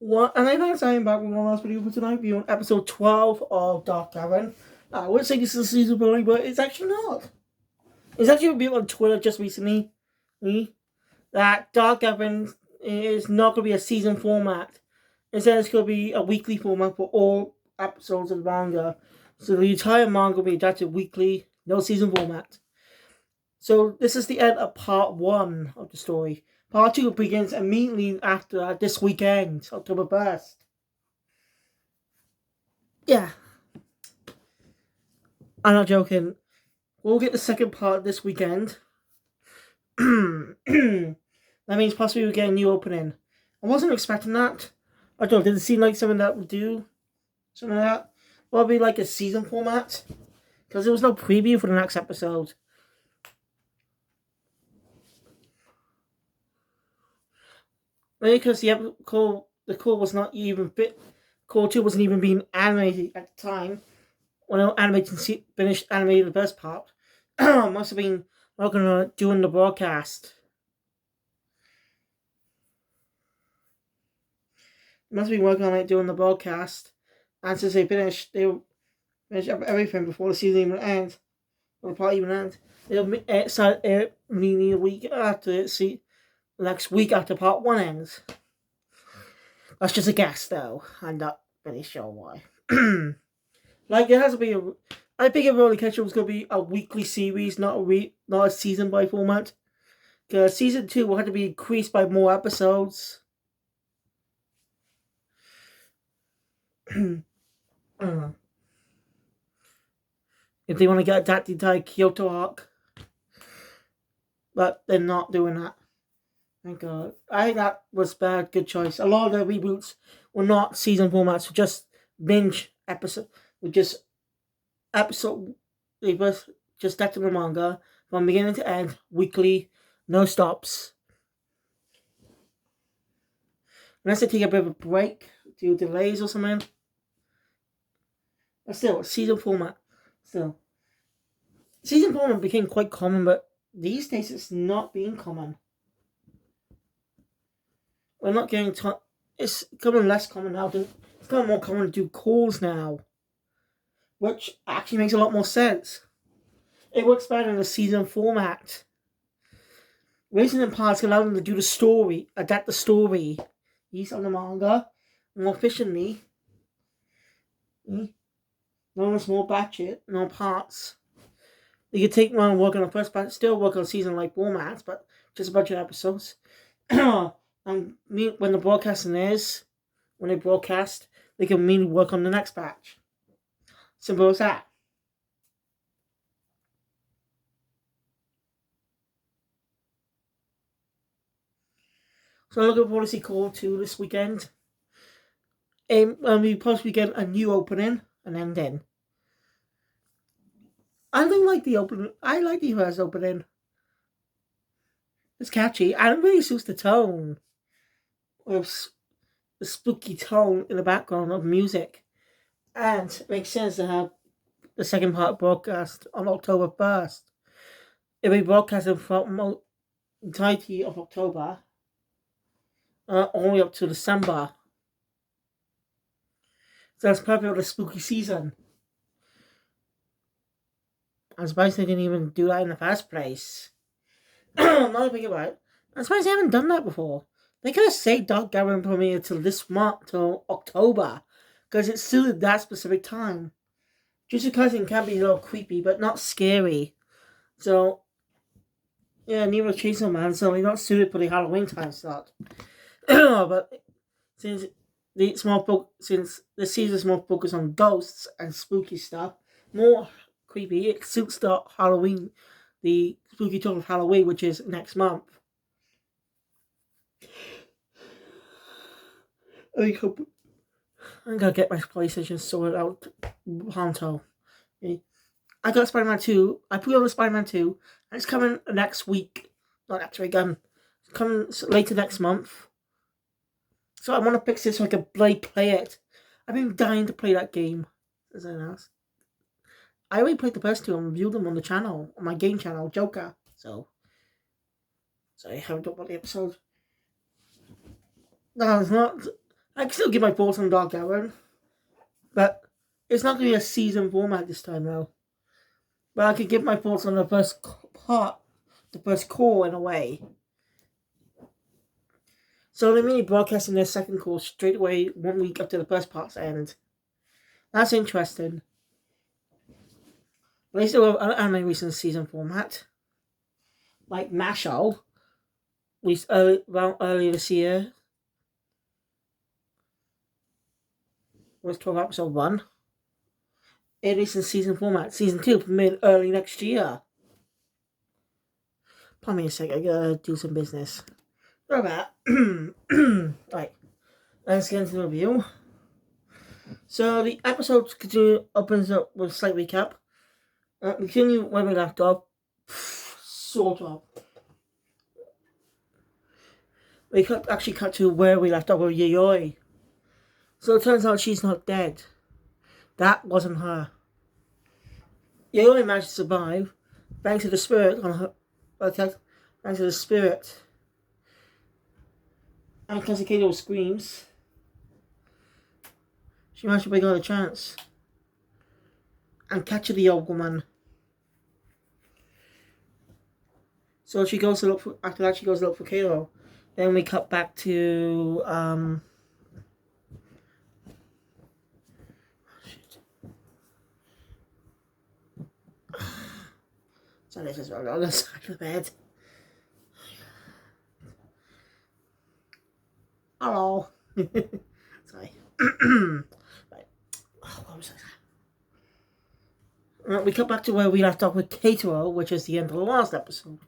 What? And I'm saying back with one last video for tonight, viewing episode 12 of Dark Gavin. I would say this is a season finale, but it's actually not. It's actually revealed on Twitter just recently that Dark Gavin is not going to be a season format. Instead, it's going to be a weekly format for all episodes of the manga. So the entire manga will be adapted weekly, no season format. So this is the end of part 1 of the story. Part 2 begins immediately after this weekend, October 1st. Yeah. I'm not joking. We'll get the second part this weekend. That means possibly we'll get a new opening. I wasn't expecting that. I don't know, did it seem like something that would do? Something like that? Probably like a season format. Because there was no preview for the next episode. Maybe because the core was not even Core 2 wasn't even being animated at the time. When finished animating the first part. Must have been working on it during the broadcast. Must have been working on it during the broadcast. And since they finish everything before the season even ends. Or the part even ends. They'll start immediately a week after next week after part 1 ends. That's just a guess though. I'm not really sure why. Like it has to be I think if Rolling Catcher was going to be a weekly series, not a season by format. Because season 2 will have to be increased by more episodes. If they want to get that entire Kyoto arc. But they're not doing that. Thank God. I think that was a good choice. A lot of the reboots were not season formats, were just binge episode. With just episode. They were just that to the manga from beginning to end, weekly, no stops. Unless they take a bit of a break, do delays or something. But still, season format. Still. Season format became quite common, but these days it's not being common. We're not getting it's becoming less common now. It's becoming more common to do calls now. Which actually makes a lot more sense. It works better in a season format. Racing in parts allow them to do the story, adapt the story. Use on the manga more efficiently. No small budget, no parts. You could take one and work on the first part, still work on season like formats, but just a bunch of episodes. And when the broadcasting is, when they broadcast, they can immediately work on the next batch. Simple as that. So I'm looking forward to see Core 2 this weekend. And we possibly get a new opening and ending. I don't like the opening. I like the first opening. It's catchy. And it really suits the tone. With the spooky tone in the background of music. And it makes sense to have the second part broadcast on October 1st. It'll be broadcasted from the entirety of October. All the way up to December. So that's perfect for the spooky season. I'm surprised they didn't even do that in the first place. Now I think about it, I'm surprised they haven't done that before. They could have saved Dark Gavin premiere till this month, till October, because it suited that specific time. Jujutsu Kaisen can be a little creepy, but not scary. So, yeah, Nero Chainsaw Man, so they're not suited for the Halloween time slot. But since this season is more focused on ghosts and spooky stuff, more creepy, it suits the Halloween, the spooky tone of Halloween, which is next month. I'm gonna get my PlayStation sorted out pronto. Okay. I got Spider-Man 2. I pre-ordered Spider-Man 2. And it's coming next week. Not next week, it's coming later next month. So I want to fix this so I can play it. I've been dying to play that game. As anything else. I already played the first two and reviewed them on the channel, on my game channel, Joker. So I haven't talked about the episode. No, it's not. I can still give my thoughts on Dark Aaron, but it's not going to be a season format this time now. But I could give my thoughts on the first part, the first core in a way. So they're really broadcasting their second core straight away 1 week after the first part's end. That's interesting. But they still have other anime recent season format. Like Mashle, earlier this year. Was 12 episode 1. It is in season format. Season 2 premiered early next year. Pardon me a sec, I gotta do some business. Sorry about that. Right, let's get into the review. So the episode opens up with a slight recap. Continue where we left off. Sort of. We actually cut to where we left off with Yayoi. So it turns out she's not dead. That wasn't her. Yayoi managed to survive thanks to the spirit on her. Thanks to the spirit. And because Kato screams, she managed to break out a chance and capture the old woman. So she goes to look for. After that, she goes to look for Kato. Then we cut back to So this is on the other side of the bed. Hello. Sorry. Right. Oh, what was that? We cut back to where we left off with Kato, which is the end of the last episode.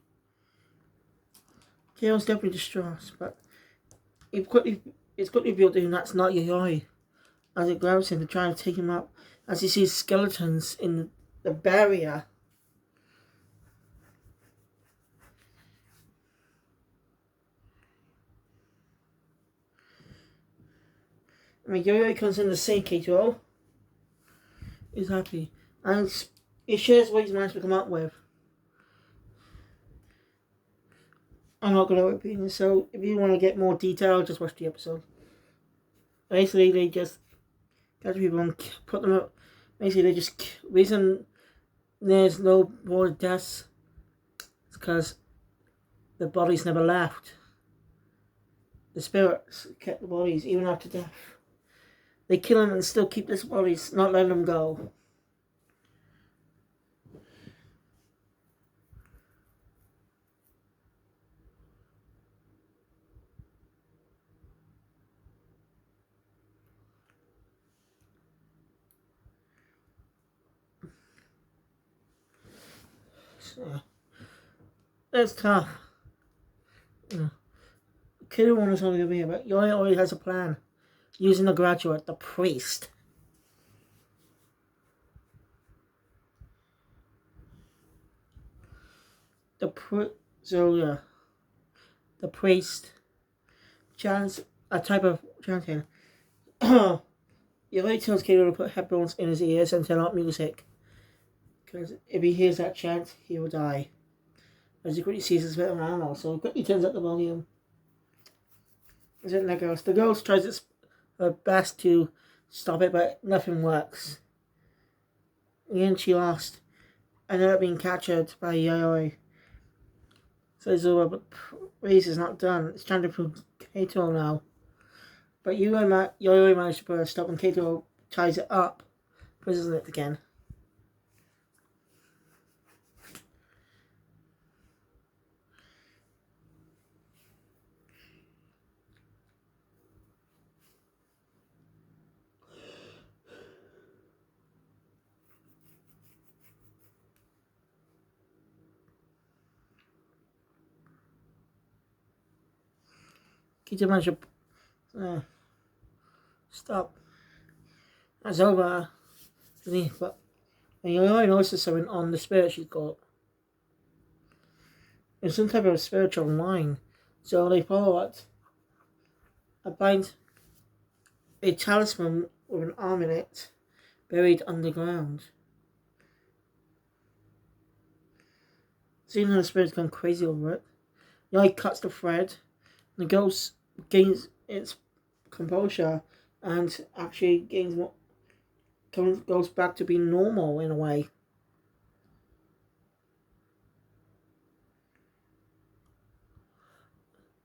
Kato's definitely distressed, but it's quickly revealed to him that's not Yayoi, as it grabs him to try and take him up, as he sees skeletons in the barrier. I mean, Yayoi comes in to see Kato. He's happy, and he shares what he's managed to come up with. I'm not going to repeat it, so if you want to get more detail, just watch the episode. Basically, they just catch people and put them up. Basically, they just. Reason there's no more deaths is because the bodies never left. The spirits kept the bodies even after death. They kill them and still keep the bodies, not letting them go. So, that's tough. Kid one is only going to be but Yayoi already has a plan. Using the graduate, the priest. The priest. Chants a type of chanting. Yayoi tells Kato to put headphones in his ears and turn up music. Because if he hears that chant, he will die. As he quickly sees his little animal, so he quickly turns up the volume. Isn't that ghost? The ghost tries her best to stop it, but nothing works. In the end, she lost. Ended up being captured by Yayoi. So it's over, but race is not done. It's trying to prove Kato now. But Yayoi managed to put a stop and Kato ties it up. Prisons it again. Kato managed to stop. That's over. But Yayoi notices something on the spirit she's got. It's some type of spiritual line. So they follow it. I find a talisman with an arm in it, buried underground. Seeing how the spirit's gone crazy over it, Yayoi cuts the thread. The ghost gains its composure and actually gains more, goes back to being normal in a way.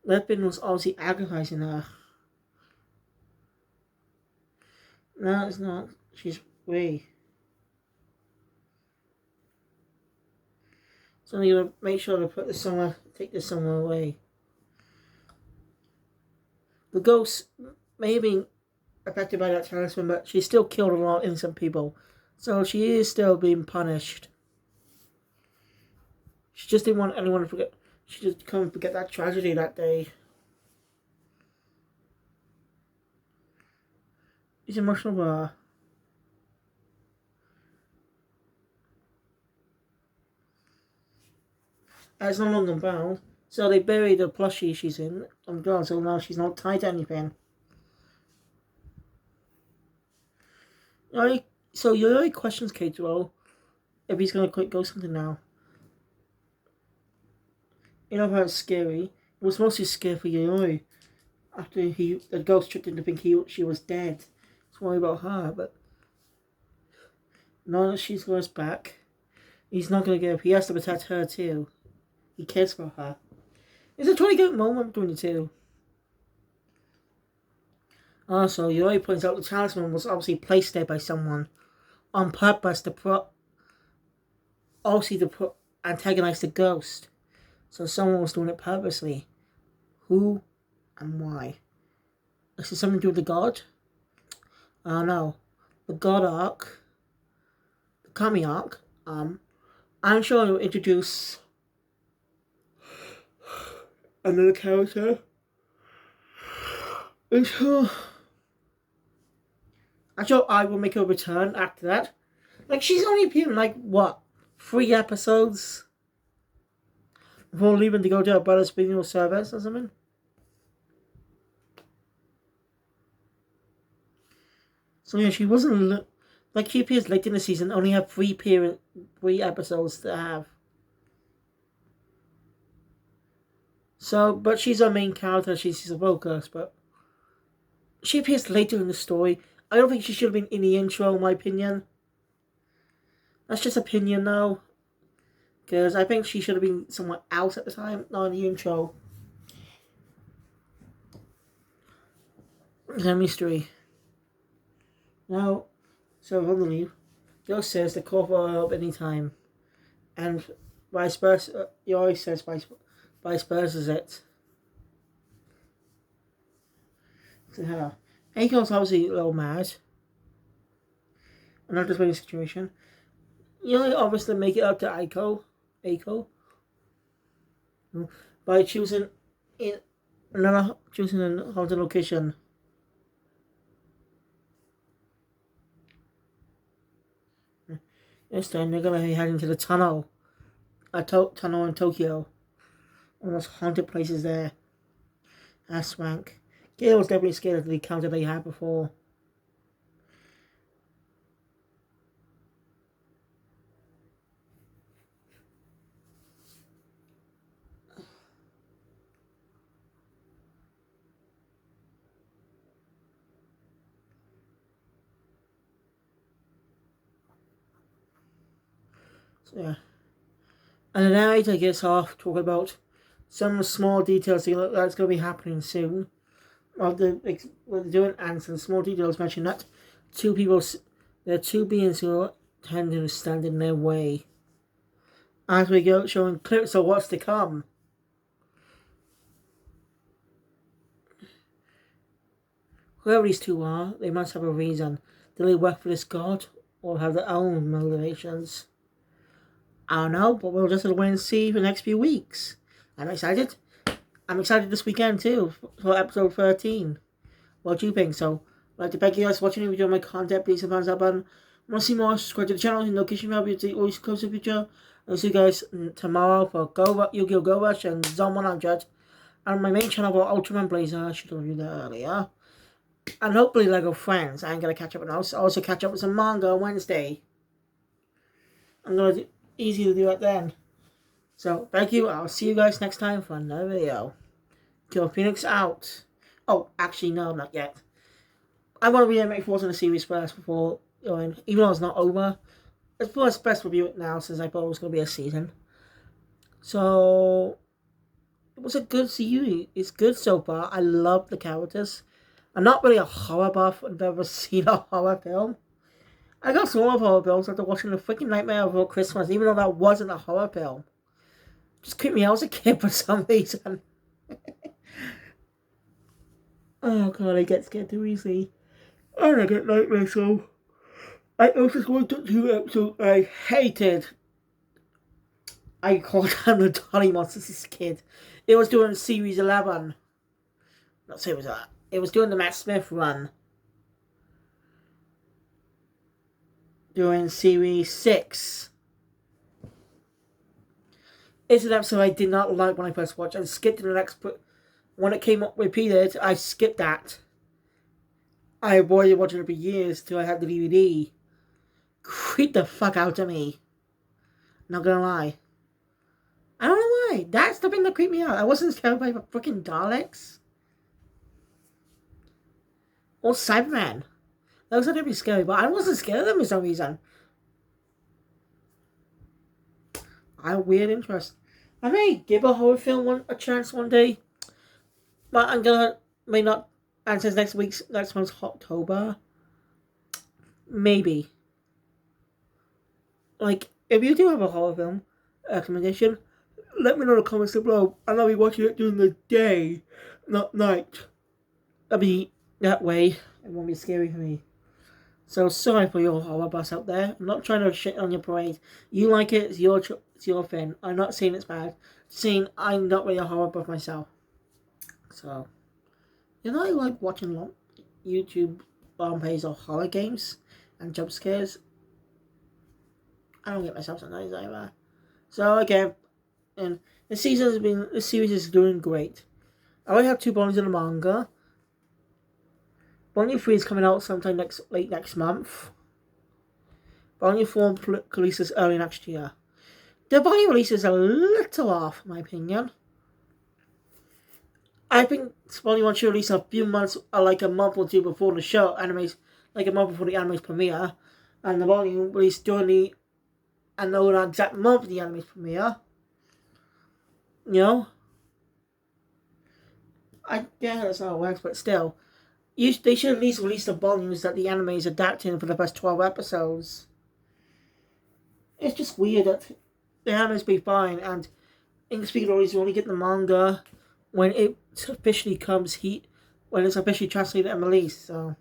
Lepin was obviously agonizing her. No, it's not. She's free. So I'm gonna make sure to put this somewhere, take this somewhere away. The ghost may have been affected by that talisman, but she still killed a lot of innocent people. So she is still being punished. She just didn't want anyone to forget. She just couldn't forget that tragedy that day. It's emotional for her. It's no longer bound, so they buried the plushie she's in on the ground, so now she's not tied to anything. So Yuri questions Keitaro if he's gonna quit Ghost Hunting now. You know how it's scary. It was mostly scary for Yuri after the ghost tricked him to think she was dead. It's worried about her, but now that she's goes back, he's not gonna give up. He has to protect her too. He cares for her. It's a 20 good moment between the two. Also, Yuri points out the talisman was obviously placed there by someone on purpose to antagonize the ghost. So someone was doing it purposely. Who and why? Is it something to do with the god? I don't know. The god arc, the Kami arc. I'm sure it'll introduce another character. I'm sure I will make a return after that. Like, she's only appeared in, like, what? 3 episodes? Before leaving to go to her brother's funeral service or something? So yeah, she wasn't... Like, she appears late in the season, only have 3 episodes to have. So, but she's our main character, she's the focus, but... She appears later in the story. I don't think she should have been in the intro, in my opinion. That's just opinion, though. Because I think she should have been somewhere else at the time, not in the intro. It's a mystery. Now, so on the leave, Ghost says the call for help anytime. And vice versa, he always says vice versa is it. To her. Aiko's obviously a little mad. Another disappointing situation. You know, obviously make it up to Aiko. By choosing a haunted location. This time they're gonna be heading to the tunnel. Tunnel in Tokyo. One of those haunted places there. That's swank. Gail was definitely scared of the encounter they had before. So, yeah. And the narrator gets off talking about some small details that's going to be happening soon. What they're doing, and some small details mention that there are 2 beings who tend to stand in their way. As we go, showing clips of what's to come. Whoever these 2 are, they must have a reason. Do they work for this god, or have their own motivations? I don't know, but we'll just have to wait and see for the next few weeks. I'm excited. I'm excited this weekend too for episode 13. What do you think? So, I'd like to thank you guys for watching. If you enjoy my content, please hit the thumbs up button. Want to see more? Subscribe to the channel. Notification bell to always close the future. I'll see you guys tomorrow for Yu-Gi-Oh! Go Rush and Zone 100. And my main channel for Ultraman Blazer. I should have reviewed that earlier. And hopefully Lego Friends. I'm going to catch up on those. Also catch up with some manga on Wednesday. I'm going to easy to do that then. So, thank you. I'll see you guys next time for another video. Killer Phoenix out. Oh, actually, no, not yet. I want to read Animated Force in the series first before going, even though it's not over. It's first best review it now since I thought it was going to be a season. So, it was a good series. It's good so far. I love the characters. I'm not really a horror buff. I've never seen a horror film. I got some horror films after watching The freaking Nightmare Before Christmas, even though that wasn't a horror film. It just creeped me out as a kid for some reason. Oh god, I get scared too easily. And I get nightmares, so I also watched 2 episodes I hated. I called them the Dolly Monsters as a kid. It was doing series 11. Not series 11. It was doing the Matt Smith run. Doing series 6. It's an episode I did not like when I first watched. I skipped to the next. When it came up repeated, I skipped that. I avoided watching it for years till I had the DVD. Creeped the fuck out of me. Not gonna lie. I don't know why. That's the thing that creeped me out. I wasn't scared by the freaking Daleks. Or Cyberman. Those are definitely scary, but I wasn't scared of them for some reason. I have weird interest. I may give a horror film a chance one day. But I'm gonna may not answer next month's October. Maybe. Like, if you do have a horror film recommendation, let me know in the comments below. And I'll be watching it during the day, not night. That'll be that way. It won't be scary for me. So sorry for your horror buffs out there. I'm not trying to shit on your parade. You like it, it's your thing. I'm not saying it's bad. Saying I'm not really a horror buff myself. So, you know, I like watching YouTube plays of horror games and jump scares. I don't get myself sometimes either. So again, and the series is doing great. I only have 2 volumes in the manga. Volume 3 is coming out sometime late next month. Volume 4 releases early next year. The volume release is a little off, in my opinion. I think Volume 1 should release a few months, like a month or 2 before the show, like a month before the anime's premiere. And the volume released during I know the exact month of the anime's premiere. You know? I get that's how it works, but still. They should at least release the volumes that the anime is adapting for the first 12 episodes. It's just weird that the anime's be fine, and English speaking audience will only get the manga when it officially when it's officially translated and released. So,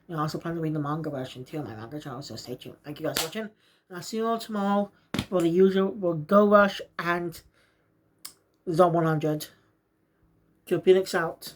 I also plan to read the manga version too on my manga channel, so stay tuned. Thank you guys for watching, and I'll see you all tomorrow for the usual Go Rush and Zone 100. Kill Phoenix out.